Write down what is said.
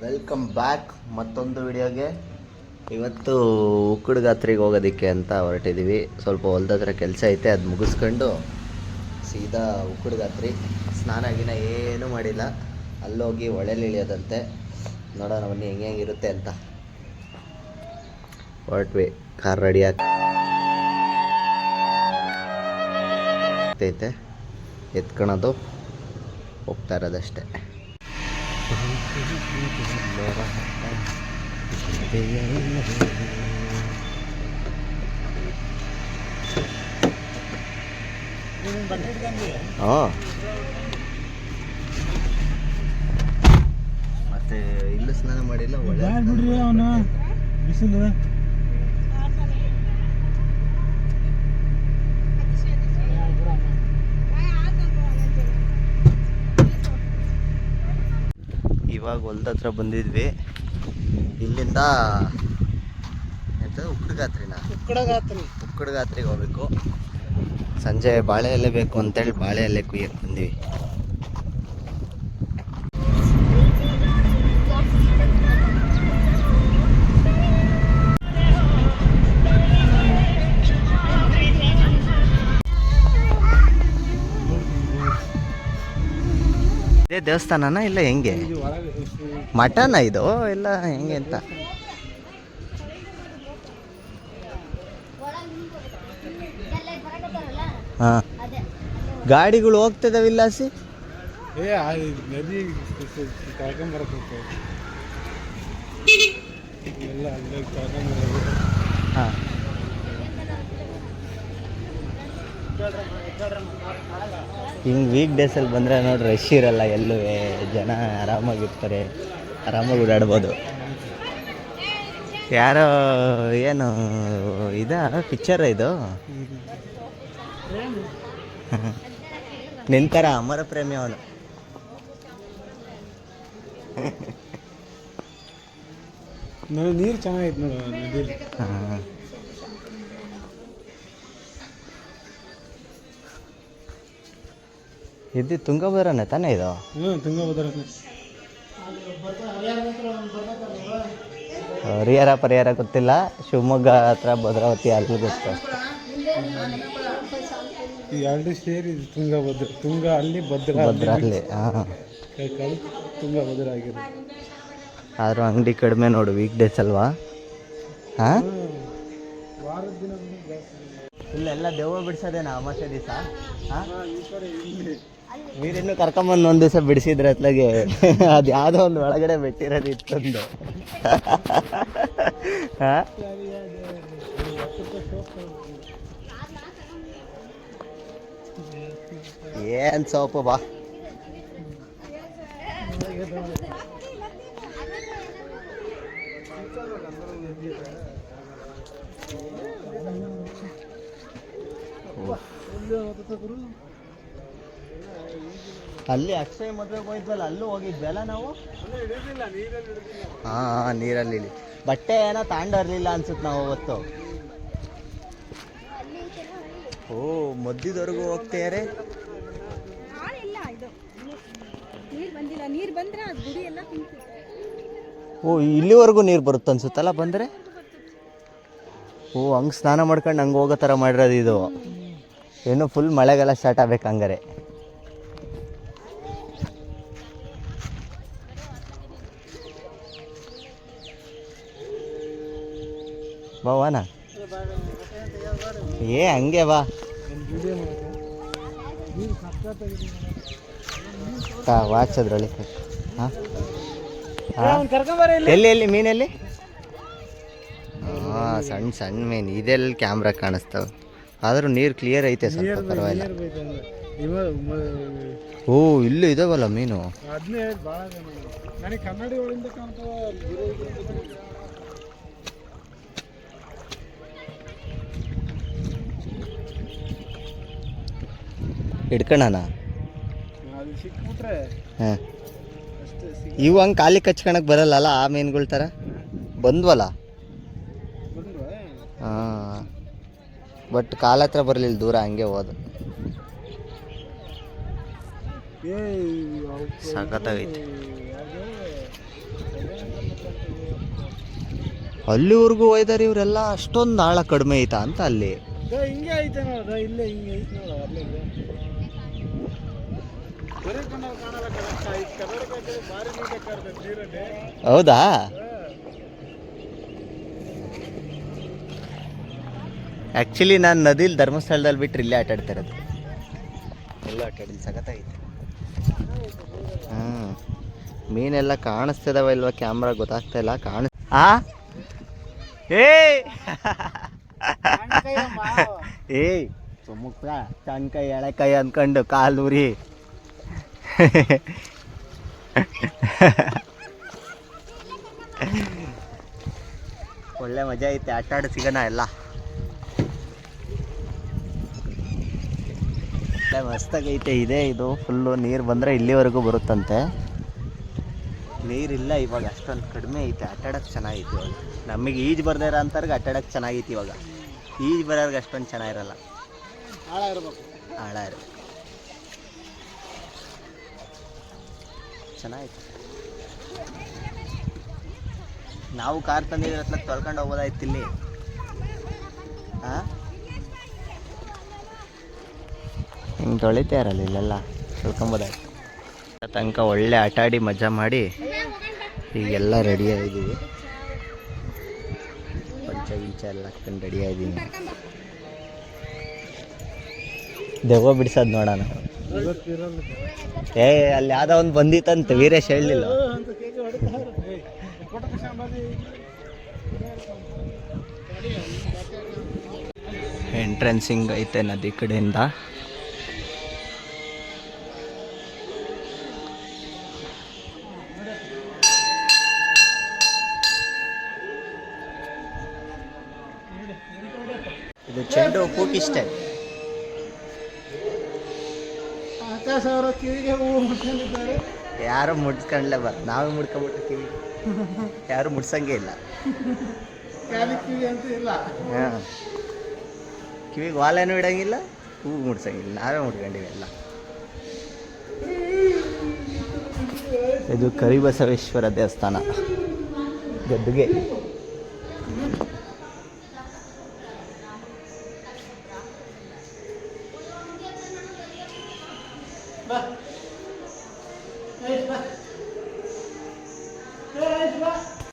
Welcome back ಮತ್ತೊಂದು ವಿಡಿಯೋಗೆ. ಇವತ್ತು ಉಕ್ಕುಡ್ಗಾತ್ರಿಗೆ ಹೋಗೋದಕ್ಕೆ ಅಂತ ಹೊರಟಿದ್ದೀವಿ. ಸ್ವಲ್ಪ ಹೊಲ್ದ ಹತ್ರ ಕೆಲಸ ಐತೆ, ಅದು ಮುಗಿಸ್ಕೊಂಡು ಸೀದಾ ಉಕ್ಕುಡ್ಗಾತ್ರಿ. ಸ್ನಾನ ಗಿನ ಏನೂ ಮಾಡಿಲ್ಲ, ಅಲ್ಲೋಗಿ ಹೊಳೆಲಿ ಇಳಿಯೋದಂತೆ. ನೋಡೋಣ ಬನ್ನಿ ಹೆಂಗಿರುತ್ತೆ ಅಂತ. ಹೊರಟ್ವಿ, ಕಾರ್ ರೆಡಿ ಆಗ್ತೈತೆ, ಎತ್ಕೊಳೋದು ಹೋಗ್ತಾ ಇರೋದಷ್ಟೇ. ಮತ್ತೆ ಇಲ್ಲೂ ಸ್ನಾನ ಮಾಡಿಲ್ಲ, ಒಳ್ಳೆ ಬಿಸಿಲು. ಇವಾಗ ಹೊಲ್ದ ಹತ್ರ ಬಂದಿದ್ವಿ. ಇಲ್ಲಿಂದ ಉಕ್ಕುಡ್ಗಾತ್ರಿಗೆ ಹೋಗ್ಬೇಕು. ಸಂಜೆ ಬಾಳೆ ಎಲೆ ಬೇಕು ಅಂತೇಳಿ ಬಾಳೆ ಎಲೆ ಕುಯ್ಯಕ್ಕೆ ಬಂದ್ವಿ. ಇದೇ ದೇವಸ್ಥಾನನ ಇಲ್ಲ ಹೆಂಗೆ? ಮಠನ ಇದು ಇಲ್ಲ ಹೆಂಗೆ ಅಂತ? ಹಾಂ, ಗಾಡಿಗಳು ಹೋಗ್ತಿದಾವೆ ಇಲ್ಲಾಸಿ. ನದಿ ಹಾಂ, ಹಿಂಗೆ ವೀಕ್ ಡೇಸಲ್ಲಿ ಬಂದರೆ ನೋಡಿ ರಶ್ ಇರಲ್ಲ, ಎಲ್ಲೂ ಜನ ಆರಾಮಾಗಿರ್ತಾರೆ, ಆರಾಮಾಗಿ ಓಡಾಡ್ಬೋದು. ಯಾರೋ ಏನು ಇದಾ ಪಿಕ್ಚರ್ ಇದು ನಿಂತರ ಅಮರ ಪ್ರೇಮಿ ಅವನು. ನೀರು ಚೆನ್ನಾಗೈತೆ ನೋಡು. ಹಾಂ, ಇದು ತುಂಗಭದ್ರನೇ ತಾನೇ ಇದು? ತುಂಗಭದ್ರನೇ. ಹರಿಹರ ಪರಿಹಾರ ಗೊತ್ತಿಲ್ಲ, ಶಿವಮೊಗ್ಗ ಹತ್ರ ಭದ್ರಾವತಿ ಅಲ್ಲಿ ಗೊತ್ತು. ಎರಡು ಸೇರಿ ತುಂಗಭದ್ರ, ತುಂಗ ಅಲ್ಲಿ ಭದ್ರ ಅಲ್ಲಿ. ಹಾಂ, ತುಂಗಭದ್ರ ಆಗಿದೆ. ಆದರೂ ಅಂಗಡಿ ಕಡಿಮೆ ನೋಡು, ವೀಕ್ ಡೇಸ್ ಅಲ್ವಾ? ಹಾಂ, ವಾರದ ದಿನ ಇಲ್ಲೆಲ್ಲ ದೆವ್ವ ಬಿಡಿಸೋದೇನಾ ಅಮಾಸೆ ದಿವಸ? ಹಾಂ, ನೀರಿನ್ನು ಕರ್ಕೊಂಬಂದು ಒಂದು ದಿವಸ ಬಿಡಿಸಿದ್ರೆ ಅತ್ಲಾಗೆ ಅದು ಯಾವುದೋ ಒಂದು ಒಳಗಡೆ ಬಿಟ್ಟಿರೋದು ಇತ್ತೊಂದು. ಹಾಂ, ಏನು ಸೋಪು ಬಾ. ಅಲ್ಲಿ ಅಕ್ಷಯ ಮದುವೆಗೆ ಹೋಯ್ತಲ್ಲ, ಅಲ್ಲೂ ಹೋಗಿದ್ವಲ್ಲ ನಾವು. ಹಾಂ, ನೀರಲ್ಲಿ ಬಟ್ಟೆ ಏನೋ ತಾಂಡಿರಲಿಲ್ಲ ಅನ್ಸುತ್ತೆ ನಾವು ಅವತ್ತು. ಓ, ಮಧ್ಯದವರೆಗೂ ಹೋಗ್ತಾರೆ. ಓ, ಇಲ್ಲಿವರೆಗೂ ನೀರು ಬರುತ್ತೆ ಅನ್ಸುತ್ತಲ್ಲ ಬಂದರೆ. ಓ, ಹಂಗೆ ಸ್ನಾನ ಮಾಡ್ಕೊಂಡು ಹಂಗೆ ಹೋಗೋ ಥರ ಮಾಡಿರೋದು ಇದು. ಏನು ಫುಲ್ ಮಳೆಗೆಲ್ಲ ಸ್ಟಾರ್ಟ್ ಆಗ್ಬೇಕು ಹಂಗಾರೆ. ಬಾವಾನ ಹಂಗೆ ಬಾ. ವಾಚ್ ಅದ್ರಲ್ಲಿ. ಹಾಂ, ಎಲ್ಲಿ ಮೀನಲ್ಲಿ? ಹಾಂ, ಸಣ್ಣ ಸಣ್ಣ ಮೀನು ಇದೆಲ್ಲ ಕ್ಯಾಮ್ರಾ ಕಾಣಿಸ್ತಾವೆ, ಆದರೂ ನೀರು ಕ್ಲಿಯರ್ ಐತೆ, ಸ್ವಲ್ಪ ಪರವಾಗಿಲ್ಲ. ಓ, ಇಲ್ಲೂ ಇದಾವಲ್ಲ ಮೀನು. ಹಿಡ್ಕಣನ? ಹಾಂ, ಇವು ಹಂಗೆ ಖಾಲಿ ಕಚ್ಕೊಳಕ್ಕೆ ಬರಲ್ಲಲ್ಲ ಆ ಮೀನುಗಳ ಥರ ಬಂದ್ವಲ್ಲ. ಹಾಂ, ಬಟ್ ಕಾಲ ಹತ್ರ ಬರಲಿಲ್ಲ, ದೂರ ಹಂಗೆ ಹೋದ. ಸಖತ್ತಾಗೈತೆ. ಅಲ್ಲಿವರೆಗೂ ಒಯ್ದಾರೆ ಇವರೆಲ್ಲ, ಅಷ್ಟೊಂದು ಆಳ ಕಡಿಮೆ ಐತಾ ಅಂತ ಅಲ್ಲಿ. ಹಿಂಗೆ ಐತೆ ನೋಡ, ಇಲ್ಲೇ ಹಿಂಗೆ ಐತೆ ನೋಡ ಅಲ್ಲಿಂದ. ಬರೀ ಕಣ್ಣಲ್ಲಿ ಕಾಣಲ್ಲ ಕರ್ನಾಟಕ ಭಾರಿ ನೀಟಾಗಿ ಕಾಣ್ತದೆ ನೀರಲ್ಲಿ. ಹೌದಾ? ಆ್ಯಕ್ಚುಲಿ ನಾನು ನದಿಲಿ ಧರ್ಮಸ್ಥಳದಲ್ಲಿ ಬಿಟ್ಟರೆ ಇಲ್ಲೇ ಆಟ ಆಡ್ತಾ ಇರೋದು. ಎಲ್ಲ ಆಟ ಆಡಿಲ್ಲ, ಸಖತ್ತಾಗೈತೆ. ಮೀನೆಲ್ಲ ಕಾಣಿಸ್ತಿದಾವ ಇಲ್ವಾ ಕ್ಯಾಮ್ರಾ ಗೊತ್ತಾಗ್ತಾ ಇಲ್ಲ. ಏಯ್ ಸುಮ್ಮಕ್ಕ ಸಣ್ಣ ಎಳೆಕೈ ಅಂದ್ಕೊಂಡು ಕಾಲೂರಿ. ಒಳ್ಳೆ ಮಜಾ ಐತೆ, ಆಟ ಆಡಿ ಸಿಗೋಣ ಎಲ್ಲ. ಮಸ್ತಾಗೈತೆ. ಇದೆ ಇದು ಫುಲ್ಲು ನೀರು ಬಂದರೆ ಇಲ್ಲಿವರೆಗೂ ಬರುತ್ತಂತೆ. ನೀರಿಲ್ಲ ಇವಾಗ, ಅಷ್ಟೊಂದು ಕಡಿಮೆ ಐತೆ. ಆಟ ಆಡೋಕ್ಕೆ ಚೆನ್ನಾಗೈತಿ ಇವಾಗ. ನಮಗೆ ಈಜು ಬರ್ದೇ ಇರೋ ಅಂಥವ್ರಿಗೆ ಆಟ ಆಡೋಕ್ಕೆ ಚೆನ್ನಾಗೈತಿ ಇವಾಗ. ಈಜು ಬರೋರ್ಗೆ ಅಷ್ಟೊಂದು ಚೆನ್ನಾಗಿರಲ್ಲ, ಆಳ ಇರ್ಬೇಕು. ಆಳ ಇರಬೇಕು. ಚೆನ್ನಾಗಿತ್ತು. ನಾವು ಕಾರ್ ತಂದಿದ್ರೆ ಹತ್ರ ತೊಳ್ಕೊಂಡು ಹೋಗೋದಾಯ್ತು ಇಲ್ಲಿ. ಹಾಂ, ಹಿಂಗೆ ತೊಳಿತಾ ಇರಲ್ಲ ಇಲ್ಲೆಲ್ಲ, ತೊಳ್ಕೊಂಬೋದಾಯ್ತು. ತನಕ ಒಳ್ಳೆ ಆಟ ಆಡಿ ಮಜಾ ಮಾಡಿ ಈಗೆಲ್ಲ ರೆಡಿ ಆಗಿದ್ದೀವಿ. ಪಂಚ ಗಿಂಚ ಎಲ್ಲ ಹಾಕ್ಕೊಂಡು ರೆಡಿ ಆಗಿದ್ದೀನಿ. ದೆವ್ವ ಬಿಡ್ಸೋದು ನೋಡೋಣ. ಏ ಅಲ್ಲಿ ಯಾವುದೋ ಒಂದು ಬಂದಿತ್ತಂತೆ, ವೀರೇಶ್ ಹೇಳಲಿಲ್ಲ. ಎಂಟ್ರೆನ್ಸಿಂಗ್ ಐತೆ ನದಿ ಕಡೆಯಿಂದ. ಇದು ಚೆಂಡು ಪೂಟಿ ಸ್ಟೈಲ್. ಆಕಾಶ ಅವರ ಕಿವಿಗೆ ಹೂವು ಮುಟ್ಕೊಂಡಿದ್ದಾರೆ. ಯಾರು ಮುಡ್ಸ್ಕೊಂಡ್ಲೇ ನಾವೇ ಮುಡ್ಕೊಂಬಿಟ್ಟು ಕಿವಿ. ಯಾರು ಮುಡ್ಸಂಗೆ ಇಲ್ಲ. ಖಾಲಿ ಕಿವಿ ಅಂತೂ ಇಲ್ಲ. ಹಾಂ, ಕಿವಿಗೆ ವಾಲೇನೂ ಇಡಂಗಿಲ್ಲ, ಹೂವು ಮುಡ್ಸಂಗಿಲ್ಲ, ನಾವೇ ಮುಡ್ಕೊಂಡಿವಿ ಎಲ್ಲ. ಇದು ಕರಿಬಸವೇಶ್ವರ ದೇವಸ್ಥಾನ, ಗದ್ದುಗೆ. ಬಾ